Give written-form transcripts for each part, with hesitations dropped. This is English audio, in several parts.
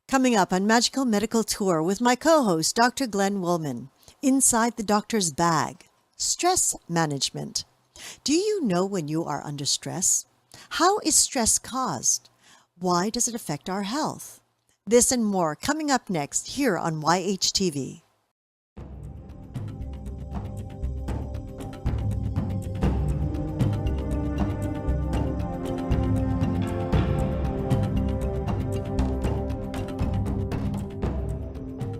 Coming up on Magical Medical Tour with my co-host, Dr. Glenn Woolman. Inside the doctor's bag, stress management. Do you know when you are under stress? How is stress caused? Why does it affect our health? This and more coming up next here on YHTV.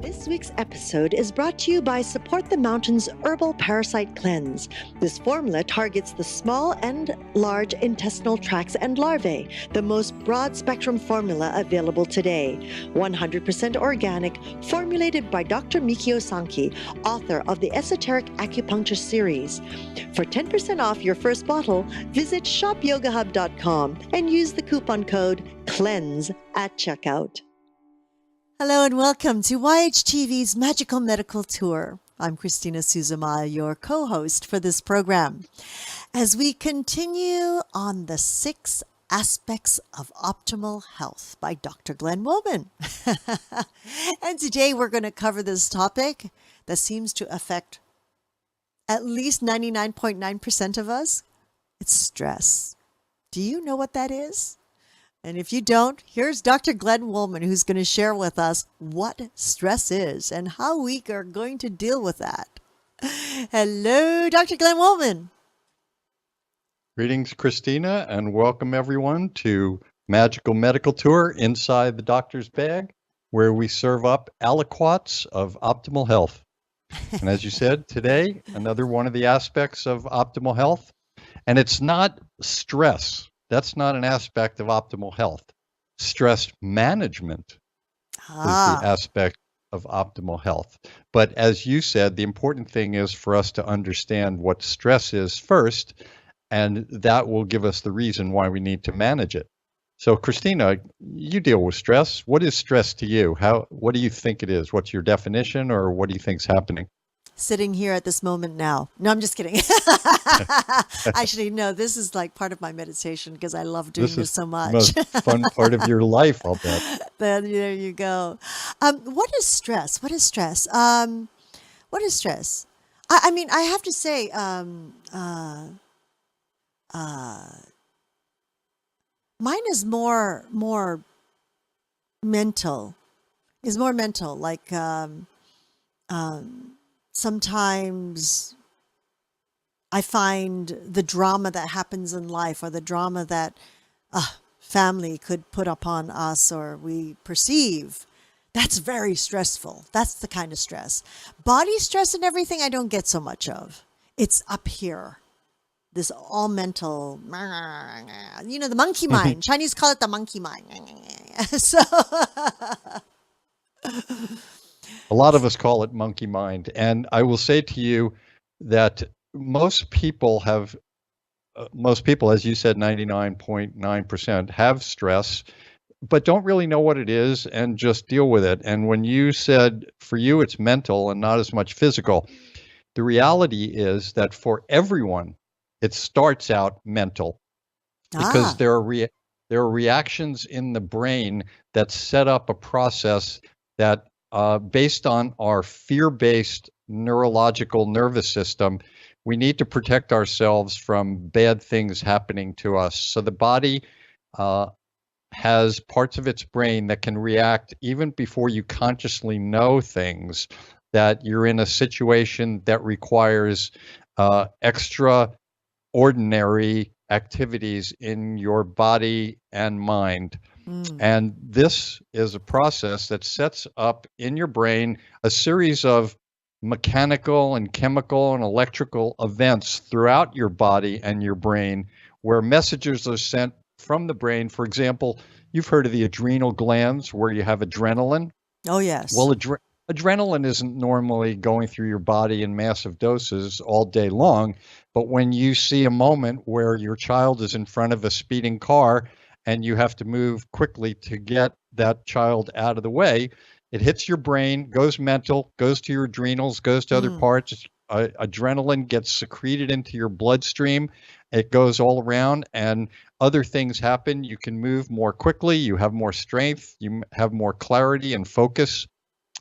This week's episode is brought to you by Support the Mountains Herbal Parasite Cleanse. This formula targets the small and large intestinal tracts and larvae, the most broad-spectrum formula available today. 100% organic, formulated by Dr. Mikio Sankey, author of the Esoteric Acupuncture series. For 10% off your first bottle, visit shopyogahub.com and use the coupon code CLEANSE at checkout. Hello and welcome to YHTV's Magical Medical Tour. I'm Christina Suzumaya, your co-host for this program. As we continue on the 6 aspects of optimal health by Dr. Glenn Woolman. And today we're going to cover this topic that seems to affect at least 99.9% of us. It's stress. Do you know what that is? And if you don't, here's Dr. Glenn Woolman, who's going to share with us what stress is and how we are going to deal with that. Hello, Dr. Glenn Woolman. Greetings, Christina, and welcome everyone to Magical Medical Tour Inside the Doctor's Bag, where we serve up aliquots of optimal health. And as you said, today, another one of the aspects of optimal health, and it's not stress. That's not an aspect of optimal health. Stress management is the aspect of optimal health. But as you said, the important thing is for us to understand what stress is first, and that will give us the reason why we need to manage it. So, Christina, you deal with stress. What is stress to you? What do you think it is? What's your definition, or what do you think's happening? Sitting here at this moment now. No, I'm just kidding. Actually, no, this is like part of my meditation because I love doing this so much. This is the most fun part of your life, I'll bet. There you go. What is stress? What is stress? What is stress? I mean, I have to say, mine is more mental. Is more mental. Like, sometimes I find the drama that happens in life, or the drama that family could put upon us or we perceive, that's very stressful. That's the kind of stress. Body stress and everything I don't get so much of. It's up here. This all mental, the monkey mind. Chinese call it the monkey mind. So... A lot of us call it monkey mind. And I will say to you that most people, as you said, 99.9% have stress, but don't really know what it is and just deal with it. And when you said for you it's mental and not as much physical, the reality is that for everyone, it starts out mental because there are reactions in the brain that set up a process that based on our fear-based neurological nervous system, we need to protect ourselves from bad things happening to us. So the body has parts of its brain that can react even before you consciously know things, that you're in a situation that requires extraordinary activities in your body and mind. And this is a process that sets up in your brain a series of mechanical and chemical and electrical events throughout your body and your brain where messages are sent from the brain. For example, you've heard of the adrenal glands where you have adrenaline. Oh, yes. Well, adrenaline isn't normally going through your body in massive doses all day long. But when you see a moment where your child is in front of a speeding car and you have to move quickly to get that child out of the way, it hits your brain, goes mental, goes to your adrenals, goes to other parts. Adrenaline gets secreted into your bloodstream. It goes all around, and other things happen. You can move more quickly, you have more strength, you have more clarity and focus.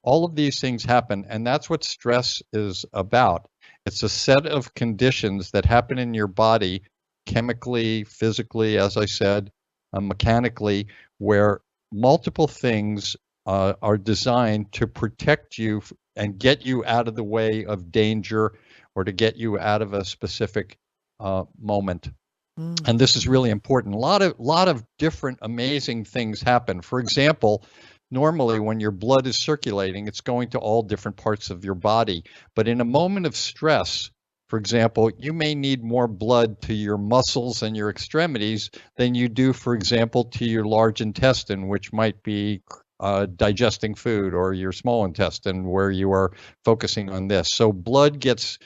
All of these things happen, and that's what stress is about. It's a set of conditions that happen in your body, chemically, physically, as I said, mechanically, where multiple things are designed to protect you and get you out of the way of danger, or to get you out of a specific moment. And this is really important. A lot of different amazing things happen. For example, normally when your blood is circulating, it's going to all different parts of your body. But in a moment of stress, for example, you may need more blood to your muscles and your extremities than you do, for example, to your large intestine, which might be digesting food, or your small intestine, where you are focusing on this. So blood gets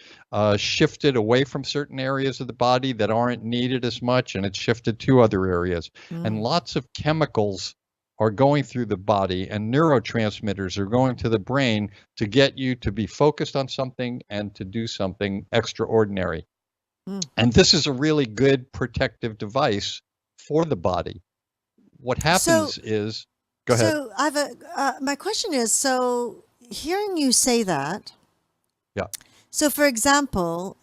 shifted away from certain areas of the body that aren't needed as much, and it's shifted to other areas. And lots of chemicals are going through the body, and neurotransmitters are going to the brain to get you to be focused on something and to do something extraordinary. And this is a really good protective device for the body. What happens is, go ahead. So I have my question is, so hearing you say that, Yeah. so for example,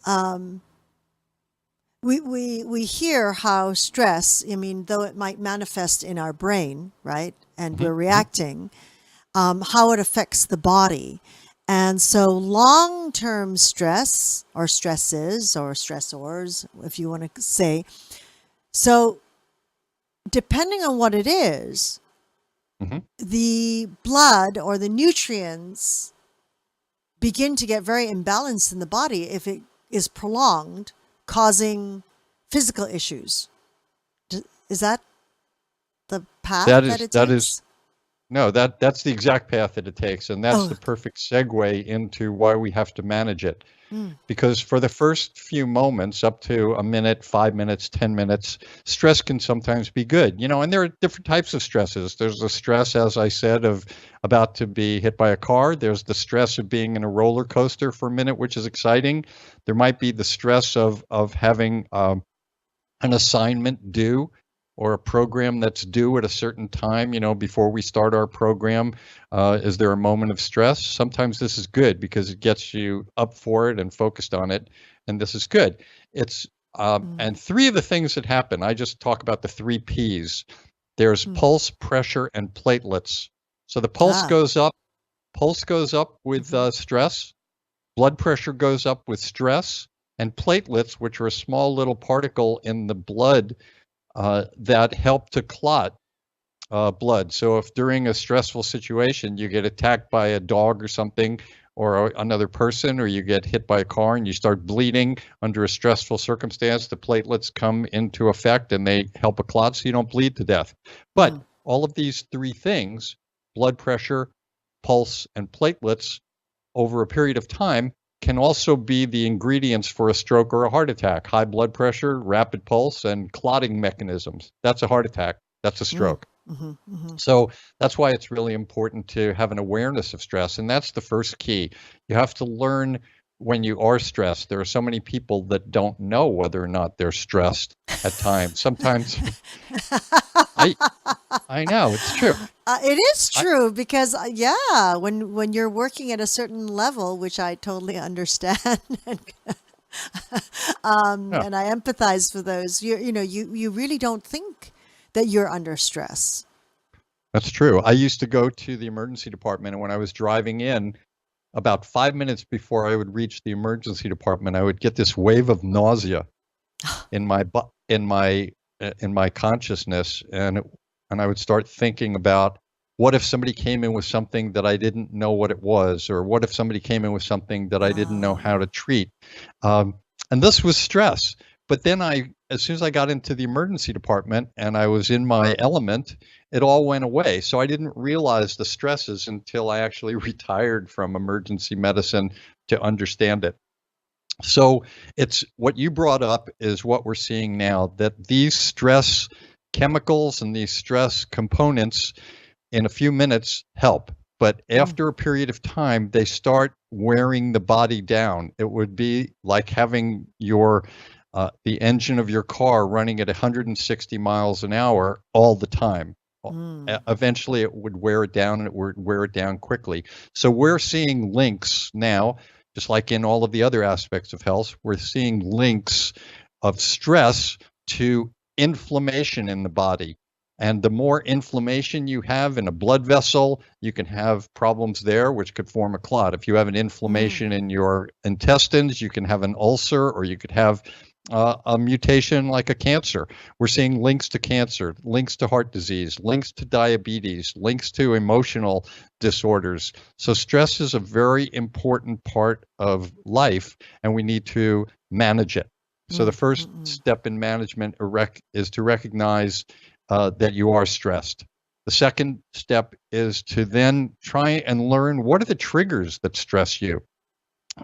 we hear how stress, I mean, though it might manifest in our brain, right, and we're reacting, how it affects the body. And so long-term stress, or stresses, or stressors, if you want to say, so depending on what it is, the blood or the nutrients begin to get very imbalanced in the body if it is prolonged, causing physical issues. Is that the path that it takes? No, that's the exact path that it takes, and that's the perfect segue into why we have to manage it. Because for the first few moments, up to a minute, 5 minutes, 10 minutes, stress can sometimes be good. And there are different types of stresses. There's the stress, as I said, of about to be hit by a car. There's the stress of being in a roller coaster for a minute, which is exciting. There might be the stress of having an assignment due, or a program that's due at a certain time, before we start our program. Is there a moment of stress? Sometimes this is good because it gets you up for it and focused on it, and this is good. It's and three of the things that happen, I just talk about the 3 Ps. There's pulse, pressure, and platelets. So the pulse goes up. Pulse goes up with stress. Blood pressure goes up with stress. And platelets, which are a small little particle in the blood that help to clot blood. So if during a stressful situation you get attacked by a dog or something, or another person, or you get hit by a car and you start bleeding under a stressful circumstance, the platelets come into effect and they help a clot so you don't bleed to death. But all of these 3 things, blood pressure, pulse, and platelets, over a period of time, can also be the ingredients for a stroke or a heart attack. High blood pressure, rapid pulse, and clotting mechanisms. That's a heart attack. That's a stroke. So that's why it's really important to have an awareness of stress. And that's the first key. You have to learn when you are stressed. There are so many people that don't know whether or not they're stressed at times. Sometimes I know, it's true. It is true because, when you're working at a certain level, which I totally understand, and I empathize for those, you really don't think that you're under stress. That's true. I used to go to the emergency department, and when I was driving in, about 5 minutes before I would reach the emergency department, I would get this wave of nausea in my consciousness, and I would start thinking about, what if somebody came in with something that I didn't know what it was, or what if somebody came in with something that I didn't know how to treat? And this was stress. But then as soon as I got into the emergency department and I was in my element, it all went away. So I didn't realize the stresses until I actually retired from emergency medicine to understand it. So it's what you brought up is what we're seeing now, that these stress chemicals and these stress components in a few minutes help. But after a period of time, they start wearing the body down. It would be like having your the engine of your car running at 160 miles an hour all the time. Eventually it would wear it down, and it would wear it down quickly. So we're seeing links now, just like in all of the other aspects of health, we're seeing links of stress to inflammation in the body. And the more inflammation you have in a blood vessel, you can have problems there, which could form a clot. If you have an inflammation in your intestines, you can have an ulcer, or you could have a mutation like a cancer. We're seeing links to cancer, links to heart disease, links to diabetes, links to emotional disorders. So stress is a very important part of life, and we need to manage it. So the first step in management is to recognize that you are stressed. The second step is to then try and learn what are the triggers that stress you.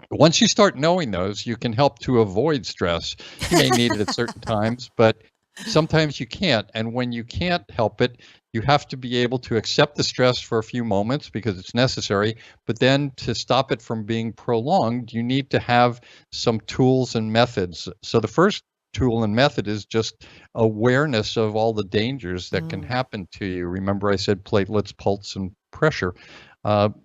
Once you start knowing those, you can help to avoid stress. You may need it at certain times, but sometimes you can't. And when you can't help it, you have to be able to accept the stress for a few moments because it's necessary. But then to stop it from being prolonged, you need to have some tools and methods. So the first tool and method is just awareness of all the dangers that can happen to you. Remember, I said platelets, pulse, and pressure.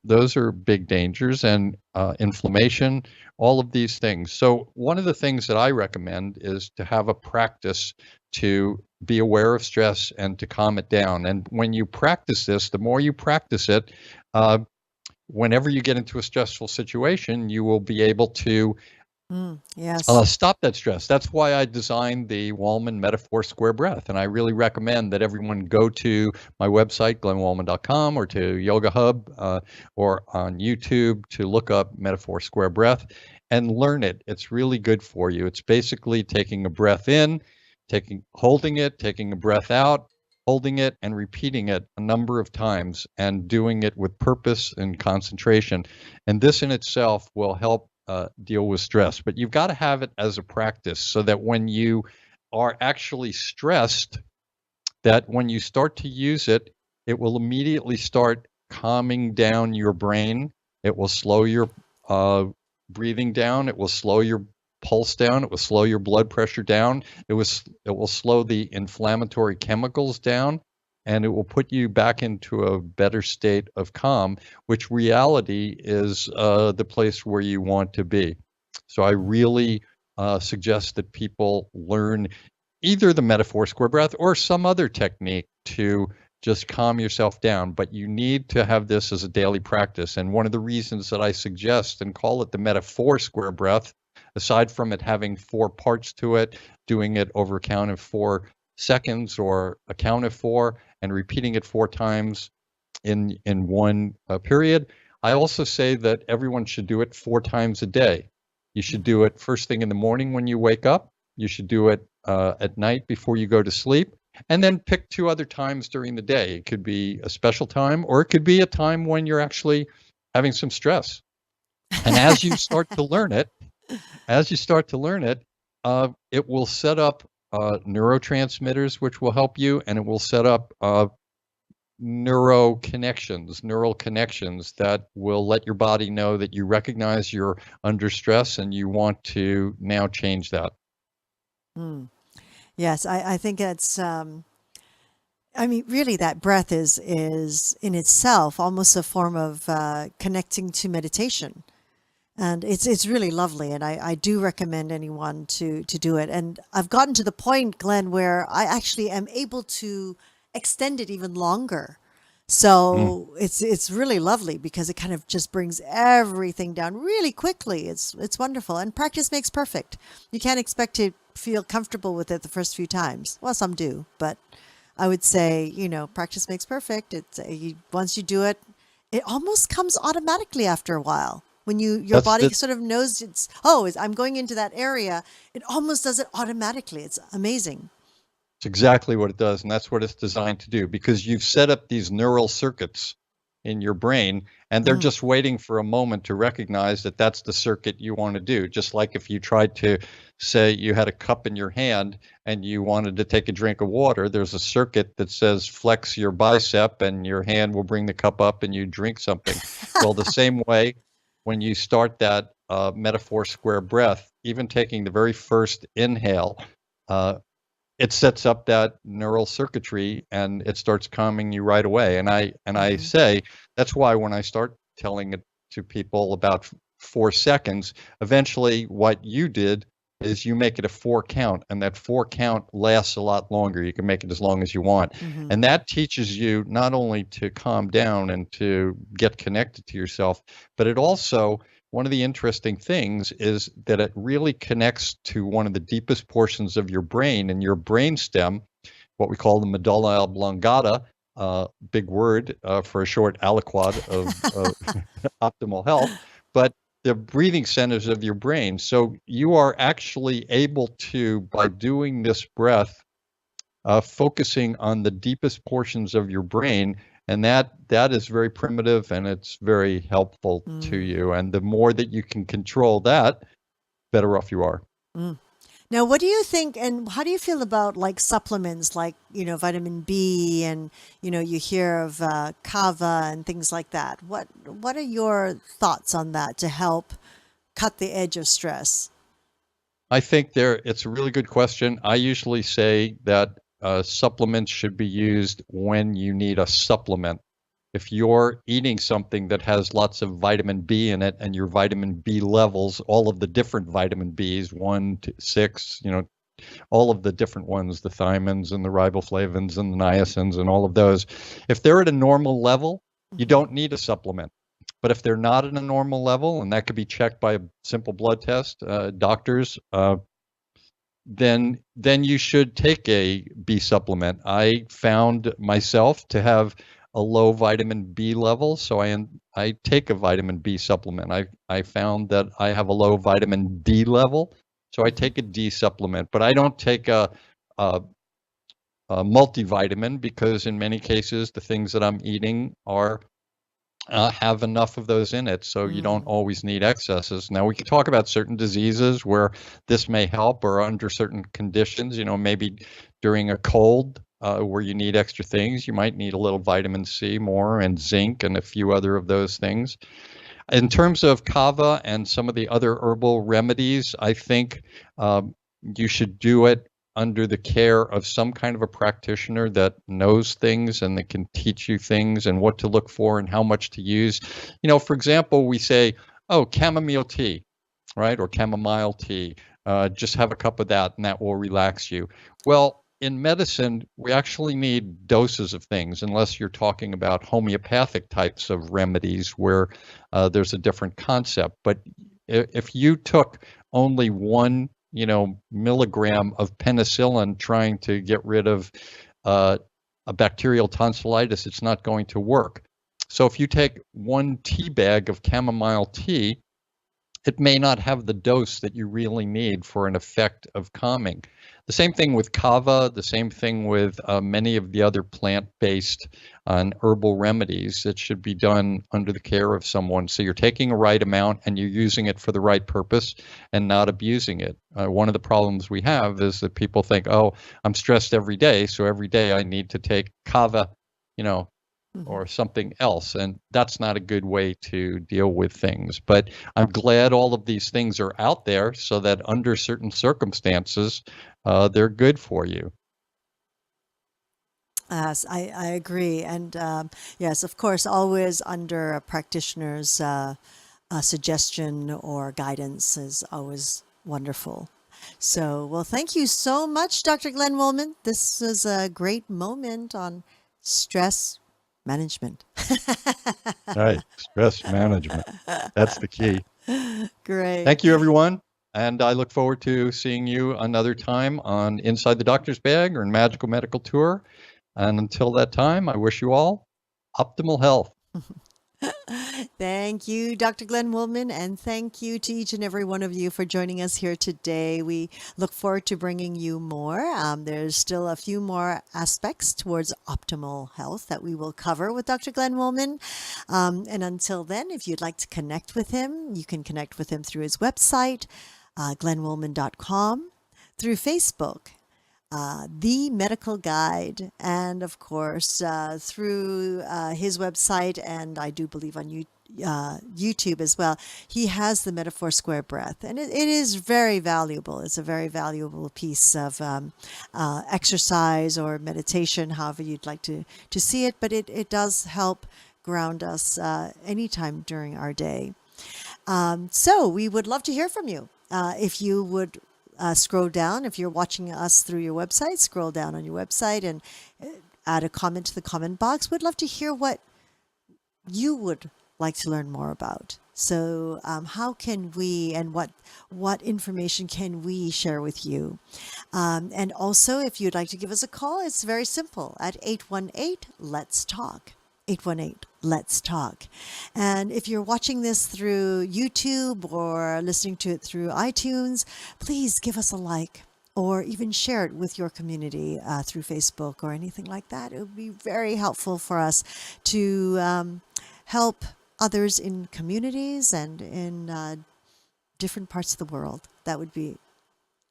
Those are big dangers, and inflammation, all of these things. So one of the things that I recommend is to have a practice to be aware of stress and to calm it down. And when you practice this, the more you practice it, whenever you get into a stressful situation, you will be able to stop that stress. That's why I designed the Wallman Metaphor Square Breath. And I really recommend that everyone go to my website, glennwallman.com, or to Yoga Hub, or on YouTube to look up Metaphor Square Breath and learn it. It's really good for you. It's basically taking a breath in, holding it, taking a breath out, holding it, and repeating it a number of times, and doing it with purpose and concentration. And this in itself will help deal with stress. But you've got to have it as a practice so that when you are actually stressed, that when you start to use it, it will immediately start calming down your brain. It will slow your breathing down. It will slow your pulse down. It will slow your blood pressure down. It will slow the inflammatory chemicals down, and it will put you back into a better state of calm, which reality is the place where you want to be. So I really suggest that people learn either the Metaphor Square Breath or some other technique to just calm yourself down. But you need to have this as a daily practice. And one of the reasons that I suggest and call it the Metaphor Square Breath, aside from it having 4 parts to it, doing it over a count of 4 seconds or a count of 4, and repeating it 4 times in one period. I also say that everyone should do it 4 times a day. You should do it first thing in the morning when you wake up. You should do it at night before you go to sleep, and then pick 2 other times during the day. It could be a special time, or it could be a time when you're actually having some stress. And as you start to learn it, it will set up neurotransmitters, which will help you, and it will set up neural connections that will let your body know that you recognize you're under stress and you want to now change that. Yes, I think it's, really that breath is in itself almost a form of connecting to meditation. And it's really lovely, and I do recommend anyone to do it. And I've gotten to the point, Glenn, where I actually am able to extend it even longer. So it's really lovely because it kind of just brings everything down really quickly. It's wonderful, and practice makes perfect. You can't expect to feel comfortable with it the first few times. Well, some do, but I would say, practice makes perfect. It's once you do it, it almost comes automatically after a while. When your body sort of knows I'm going into that area, it almost does it automatically. It's amazing. It's exactly what it does, and that's what it's designed to do, because you've set up these neural circuits in your brain, and they're just waiting for a moment to recognize that that's the circuit you want to do. Just like if you tried to say you had a cup in your hand and you wanted to take a drink of water, there's a circuit that says flex your bicep and your hand will bring the cup up and you drink something. Well, the same way, when you start that metaphor square breath, even taking the very first inhale, it sets up that neural circuitry and it starts calming you right away. And I say that's why when I start telling it to people about 4 seconds, eventually what you did is you make it a 4 count, and that 4 count lasts a lot longer. You can make it as long as you want. And that teaches you not only to calm down and to get connected to yourself, but it also, one of the interesting things is that it really connects to one of the deepest portions of your brain and your brain stem, what we call the medulla oblongata, big word for a short aliquot of optimal health, but the breathing centers of your brain. So you are actually able to, by doing this breath, focusing on the deepest portions of your brain, and that is very primitive and it's very helpful to you. And the more that you can control that, better off you are. Now, what do you think, and how do you feel about like supplements, like, vitamin B, and, you hear of kava and things like that? What are your thoughts on that to help cut the edge of stress? I think it's a really good question. I usually say that supplements should be used when you need a supplement. If you're eating something that has lots of vitamin B in it and your vitamin B levels, all of the different vitamin Bs, 1 to 6, all of the different ones, the thiamines and the riboflavins and the niacins and all of those, if they're at a normal level, you don't need a supplement. But if they're not at a normal level, and that could be checked by a simple blood test, doctors, then you should take a B supplement. I found myself to have a low vitamin B level, so I take a vitamin B supplement. I found that I have a low vitamin D level, so I take a D supplement. But I don't take a multivitamin, because in many cases the things that I'm eating are have enough of those in it, so you don't always need excesses. Now, we can talk about certain diseases where this may help, or under certain conditions, maybe during a cold where you need extra things, you might need a little vitamin C more and zinc and a few other of those things. In terms of kava and some of the other herbal remedies, I think you should do it under the care of some kind of a practitioner that knows things and that can teach you things and what to look for and how much to use. For example, we say, oh, chamomile tea, right? Or chamomile tea. Just have a cup of that and that will relax you. Well, in medicine, we actually need doses of things, unless you're talking about homeopathic types of remedies where there's a different concept. But if you took only 1 milligram of penicillin trying to get rid of a bacterial tonsillitis, it's not going to work. So if you take 1 tea bag of chamomile tea, it may not have the dose that you really need for an effect of calming. The same thing with kava, the same thing with many of the other plant-based and herbal remedies. It should be done under the care of someone. So you're taking a right amount and you're using it for the right purpose and not abusing it. One of the problems we have is that people think, oh, I'm stressed every day, so every day I need to take kava, or something else. And that's not a good way to deal with things. But I'm glad all of these things are out there so that under certain circumstances, they're good for you. Yes, I agree. And yes, of course, always under a practitioner's suggestion or guidance is always wonderful. So, well, thank you so much, Dr. Glenn Woolman. This was a great moment on stress management. Right. Stress management. That's the key. Great. Thank you, everyone. And I look forward to seeing you another time on Inside the Doctor's Bag or in Magical Medical Tour. And until that time, I wish you all optimal health. Thank you, Dr. Glenn Woolman, and thank you to each and every one of you for joining us here today. We look forward to bringing you more. There's still a few more aspects towards optimal health that we will cover with Dr. Glenn Woolman. And until then, if you'd like to connect with him, you can connect with him through his website, glennwoolman.com, through Facebook, The Medical Guide, and of course through his website, and I do believe on YouTube as well, he has the metaphor square breath, and it is very valuable. It's a very valuable piece of exercise or meditation, however you'd like to see it, but it does help ground us anytime during our day. So we would love to hear from you. If you would scroll down, if you're watching us through your website, scroll down on your website and add a comment to the comment box. We'd love to hear what you would like to learn more about. So how can we, and what information can we share with you? And also, if you'd like to give us a call, it's very simple at 818-LETS-TALK. 818-LETS-TALK. And if you're watching this through YouTube or listening to it through iTunes, please give us a like or even share it with your community through Facebook or anything like that. It would be very helpful for us to help others in communities and in different parts of the world. That would be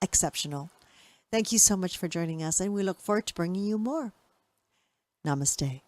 exceptional. Thank you so much for joining us, and we look forward to bringing you more. Namaste.